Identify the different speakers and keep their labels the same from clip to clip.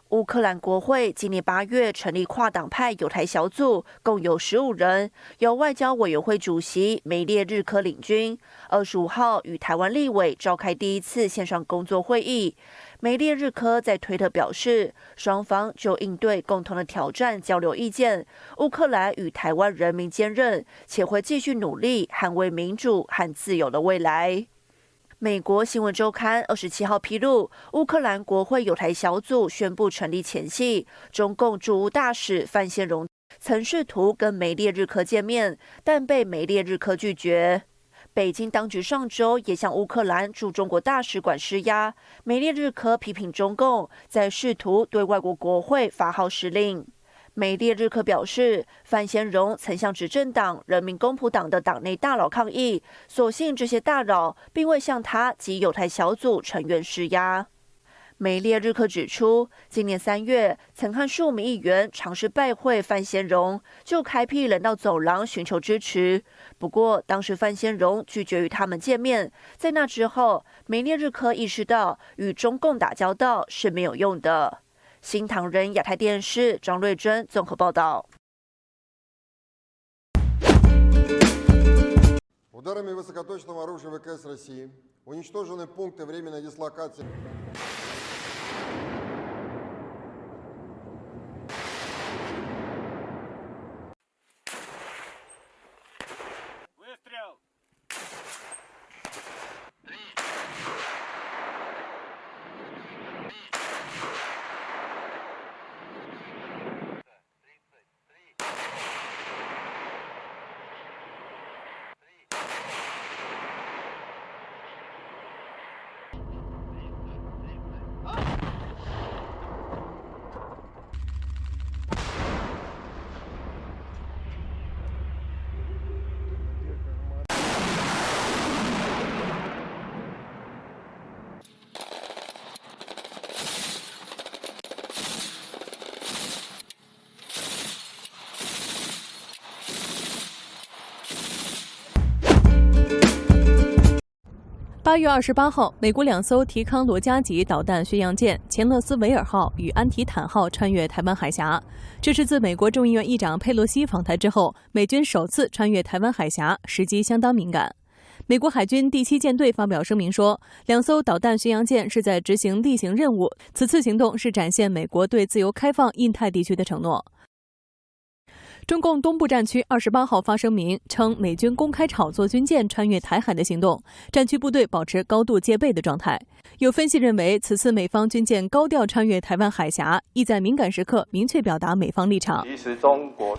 Speaker 1: 乌克兰国会今年8月成立跨党派友台小组，共有15人，由外交委员会主席梅列日科领军。25号与台湾立委召开第一次线上工作会议。梅列日科在推特表示，双方就应对共同的挑战交流意见。乌克兰与台湾人民坚韧，且会继续努力捍卫民主和自由的未来。美国新闻周刊27号披露，乌克兰国会友台小组宣布成立前夕，中共驻乌大使范先荣曾试图跟梅列日科见面，但被梅列日科拒绝。北京当局上周也向乌克兰驻中国大使馆施压，梅列日科批评中共在试图对外国国会发号施令。梅列日科表示，范先荣曾向执政党人民公仆党的党内大佬抗议，所幸这些大佬并未向他及友台小组成员施压。梅列日科指出，今年3月曾和数名议员尝试拜会范先荣，就开辟人道走廊寻求支持。不过，当时范先荣拒绝与他们见面。在那之后，梅列日科意识到与中共打交道是没有用的。新唐人亚太电视张瑞珍综合报道。
Speaker 2: Ударами высокоточного оружия ВКС России уничтожены пункты временной дислокации.8
Speaker 3: 月28号，美国2艘提康罗加级导弹巡洋舰钱勒斯维尔号与安提坦号穿越台湾海峡。这是自美国众议院议长佩洛西访台之后，美军首次穿越台湾海峡，时机相当敏感。美国海军第7舰队发表声明说，2艘导弹巡洋舰是在执行例行任务，此次行动是展现美国对自由开放印太地区的承诺。中共东部战区28号发声明称，美军公开炒作军舰穿越台海的行动，战区部队保持高度戒备的状态。有分析认为，此次美方军舰高调穿越台湾海峡，意在敏感时刻明确表达美方立场。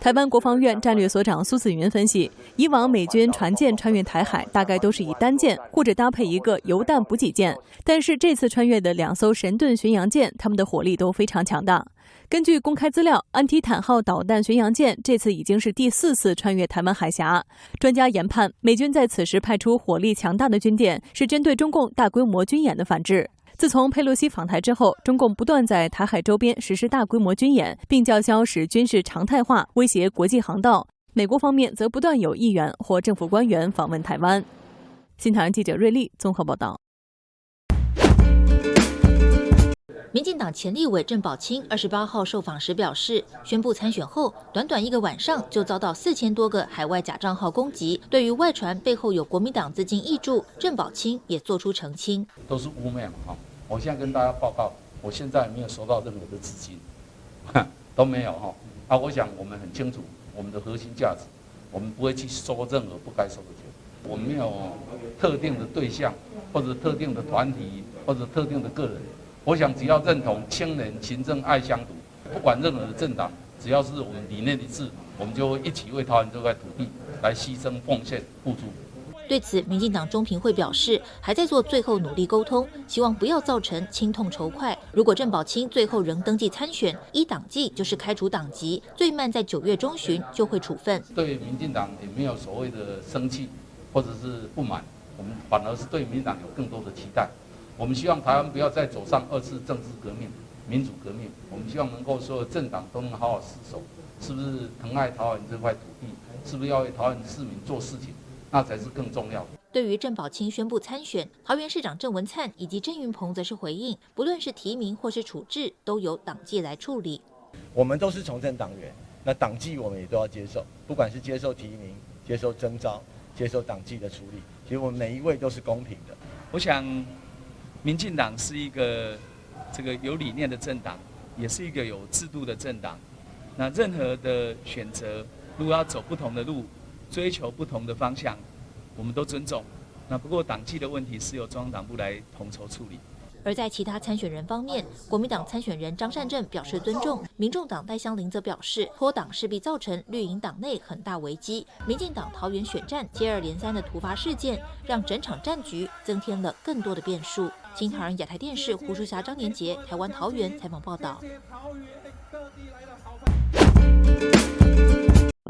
Speaker 3: 台湾国防院战略所长苏子云分析，以往美军船舰穿越台海大概都是以单舰或者搭配一个油弹补给舰，但是这次穿越的2艘神盾巡洋舰，他们的火力都非常强大。根据公开资料，安提坦号导弹巡洋舰这次已经是第4次穿越台湾海峡。专家研判，美军在此时派出火力强大的军舰，是针对中共大规模军演的反制。自从佩洛西访台之后，中共不断在台海周边实施大规模军演，并叫嚣使军事常态化，威胁国际航道。美国方面则不断有议员或政府官员访问台湾。新唐人记者瑞丽综合报道。
Speaker 4: 民进党前立委郑宝清28号受访时表示，宣布参选后，短短1个晚上就遭到4000多个海外假账号攻击。对于外传背后有国民党资金挹注，郑宝清也做出澄清：
Speaker 5: 都是污蔑嘛，我现在跟大家报告，我现在没有收到任何的资金，都没有哈。我想我们很清楚我们的核心价值，我们不会去收任何不该收的钱。我们没有特定的对象，或者特定的团体，或者特定的个人。我想，只要认同青年勤政爱乡土，不管任何的政党，只要是我们理念一致，我们就会一起为台湾这块土地来牺牲、奉献、付出。
Speaker 4: 对此，民进党中评会表示，还在做最后努力沟通，希望不要造成亲痛仇快。如果郑宝清最后仍登记参选，依党纪就是开除党籍，最慢在9月中旬就会处分。
Speaker 5: 对民进党也没有所谓的生气或者是不满，我们反而是对民进党有更多的期待。我们希望台湾不要再走上2次政治革命、民主革命。我们希望能够所有政党都能好好厮守，是不是疼爱台湾这块土地？是不是要为台湾市民做事情？那才是更重要的。
Speaker 4: 对于郑宝清宣布参选，桃园市长郑文灿以及郑运鹏则是回应，不论是提名或是处置，都由党纪来处理。
Speaker 6: 我们都是从政党员，那党纪我们也都要接受，不管是接受提名、接受征召、接受党纪的处理，其实我们每一位都是公平的。
Speaker 7: 我想，民进党是一个有理念的政党，也是一个有制度的政党。那任何的选择，如果要走不同的路，追求不同的方向，我们都尊重。那不过党纪的问题是由中央党部来统筹处理。
Speaker 4: 而在其他参选人方面，国民党参选人张善政表示尊重，民众党戴香伶则表示脱党势必造成绿营党内很大危机。民进党桃园选战接二连三的突发事件，让整场战局增添了更多的变数。新唐人亚太电视胡淑霞、张年杰，台湾桃园采访报道。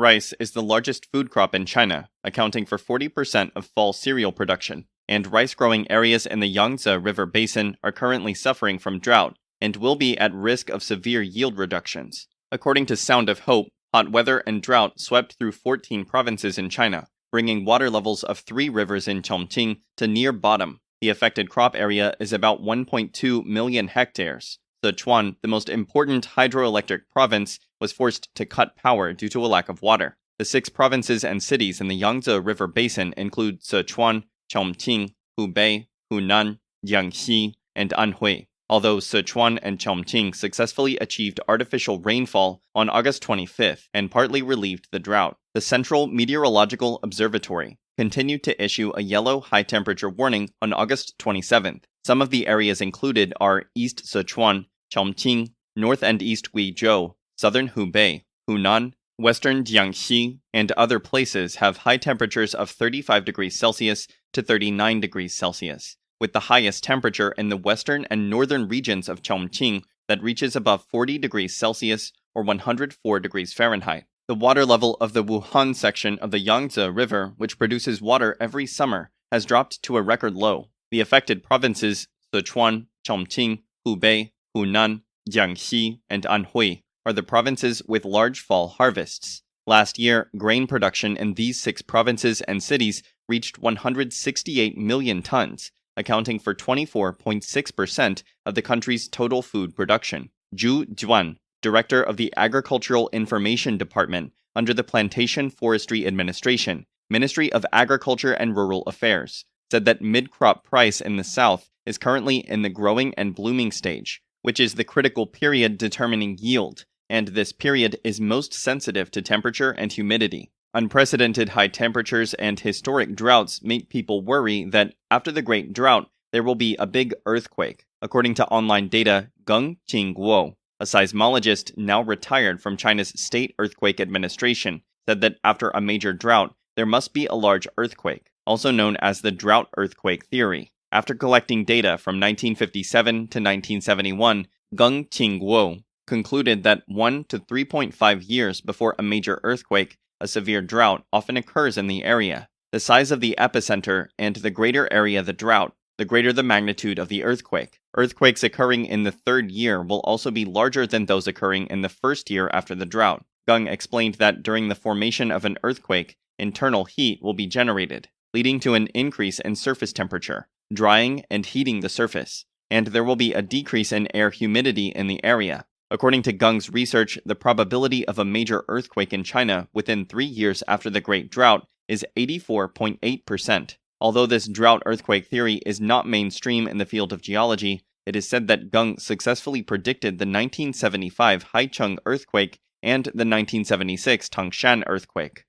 Speaker 8: Rice is the largest food crop in China, accounting for 40% of fall cereal production, and rice-growing areas in the Yangtze River Basin are currently suffering from drought and will be at risk of severe yield reductions. According to Sound of Hope, hot weather and drought swept through 14 provinces in China, bringing water levels of 3 rivers in Chongqing to near bottom. The affected crop area is about 1.2 million hectares. Sichuan, the most important hydroelectric province, was forced to cut power due to a lack of water. The 6 provinces and cities in the Yangtze River Basin include Sichuan, Chongqing, Hubei, Hunan, Jiangxi, and Anhui. Although Sichuan and Chongqing successfully achieved artificial rainfall on August 25th and partly relieved the drought, the Central Meteorological Observatory continued to issue a yellow high-temperature warning on August 27th. Some of the areas included are East Sichuan, Chongqing, North and East Guizhou, Southern Hubei, Hunan, Western Jiangxi, and other places have high temperatures of 35 degrees Celsius to 39 degrees Celsius, with the highest temperature in the western and northern regions of Chongqing that reaches above 40 degrees Celsius or 104 degrees Fahrenheit. The water level of the Wuhan section of the Yangtze River, which produces water every summer, has dropped to a record low. The affected provinces, Sichuan, Chongqing, Hubei, Hunan, Jiangxi, and Anhui, are the provinces with large fall harvests. Last year, grain production in these 6 provinces and cities reached 168 million tons, accounting for 24.6% of the country's total food production. Zhu Juan, director of the Agricultural Information Department under the Plantation Forestry Administration, Ministry of Agriculture and Rural Affairs, said that mid-crop price in the South is currently in the growing and blooming stage, which is the critical period determining yield, and this period is most sensitive to temperature and humidity. Unprecedented high temperatures and historic droughts make people worry that after the Great Drought, there will be a big earthquake. According to online data, Geng Qingguo, a seismologist now retired from China's State Earthquake Administration, said that after a major drought, there must be a large earthquake, also known as the drought earthquake theory. After collecting data from 1957 to 1971, Geng Qingguo concluded that 1 to 3.5 years before a major earthquake, a severe drought often occurs in the area. The size of the epicenter and the greater area the drought, the greater the magnitude of the earthquake. Earthquakes occurring in the 3rd year will also be larger than those occurring in the 1st year after the drought. Geng explained that during the formation of an earthquake, internal heat will be generated, leading to an increase in surface temperature, drying and heating the surface, and there will be a decrease in air humidity in the area. According to Geng's research, the probability of a major earthquake in China within 3 years after the Great Drought is 84.8%. Although this drought earthquake theory is not mainstream in the field of geology, it is said that Geng successfully predicted the 1975 Haicheng earthquake and the 1976 Tangshan earthquake.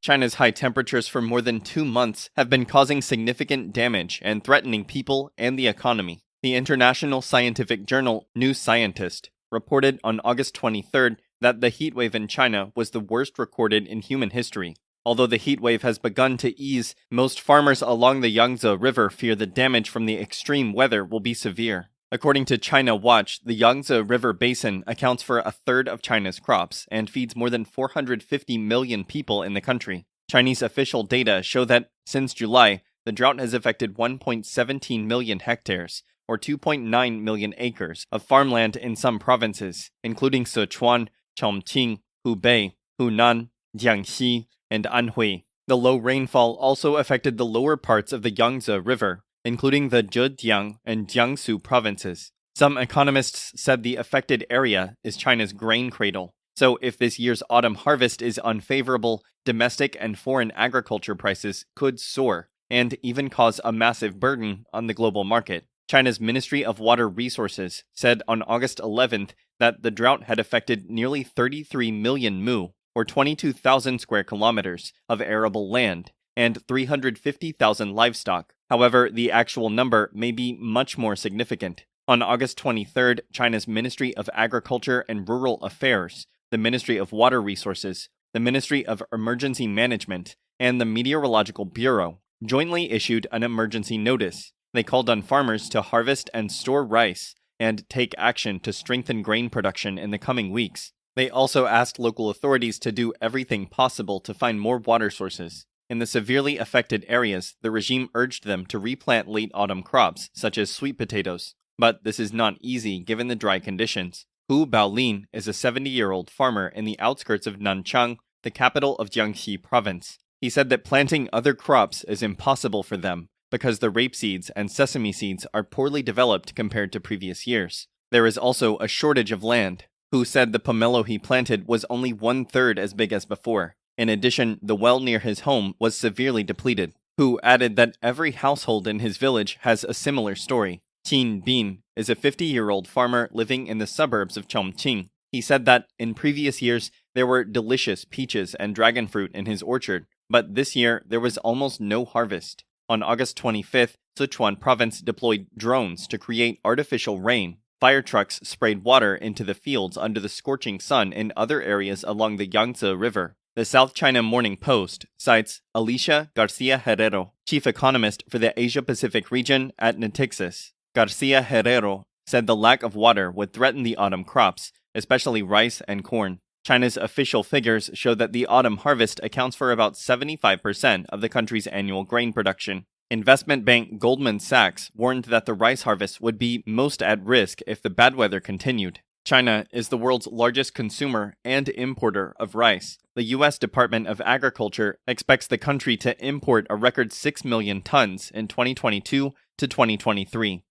Speaker 8: China's high temperatures for more than 2 months have been causing significant damage and threatening people and the economy. The international scientific journal New Scientist reported on August 23rd that the heatwave in China was the worst recorded in human history. Although the heatwave has begun to ease, most farmers along the Yangtze River fear the damage from the extreme weather will be severe. According to China Watch, the Yangtze River Basin accounts for 1/3 of China's crops and feeds more than 450 million people in the country. Chinese official data show that since July, the drought has affected 1.17 million hectares, or 2.9 million acres, of farmland in some provinces, including Sichuan, Chongqing, Hubei, Hunan, Jiangxi, and Anhui. The low rainfall also affected the lower parts of the Yangtze River, including the Zhejiang and Jiangsu provinces. Some economists said the affected area is China's grain cradle. So if this year's autumn harvest is unfavorable, domestic and foreign agriculture prices could soar and even cause a massive burden on the global market. China's Ministry of Water Resources said on August 11th that the drought had affected nearly 33 million mu, or 22,000 square kilometers, of arable land, and 350,000 livestock. However, the actual number may be much more significant. On August 23rd, China's Ministry of Agriculture and Rural Affairs, the Ministry of Water Resources, the Ministry of Emergency Management, and the Meteorological Bureau jointly issued an emergency notice. They called on farmers to harvest and store rice and take action to strengthen grain production in the coming weeks. They also asked local authorities to do everything possible to find more water sources. In the severely affected areas, the regime urged them to replant late autumn crops, such as sweet potatoes. But this is not easy given the dry conditions. Hu Baolin is a 70-year-old farmer in the outskirts of Nanchang, the capital of Jiangxi province. He said that planting other crops is impossible for them because the rapeseeds and sesame seeds are poorly developed compared to previous years. There is also a shortage of land. Hu said the pomelo he planted was only 1/3 as big as before. In addition, the well near his home was severely depleted. Hu added that every household in his village has a similar story. Qin Bin is a 50-year-old farmer living in the suburbs of Chongqing. He said that in previous years, there were delicious peaches and dragon fruit in his orchard, but this year there was almost no harvest. On August 25th, Sichuan province deployed drones to create artificial rain. Fire trucks sprayed water into the fields under the scorching sun in other areas along the Yangtze River. The South China Morning Post cites Alicia Garcia Herrero, chief economist for the Asia-Pacific region at Natixis. Garcia Herrero said the lack of water would threaten the autumn crops, especially rice and corn. China's official figures show that the autumn harvest accounts for about 75% of the country's annual grain production. Investment bank Goldman Sachs warned that the rice harvest would be most at risk if the bad weather continued. China is the world's largest consumer and importer of rice. The U.S. Department of Agriculture expects the country to import a record 6 million tons in 2022 to 2023.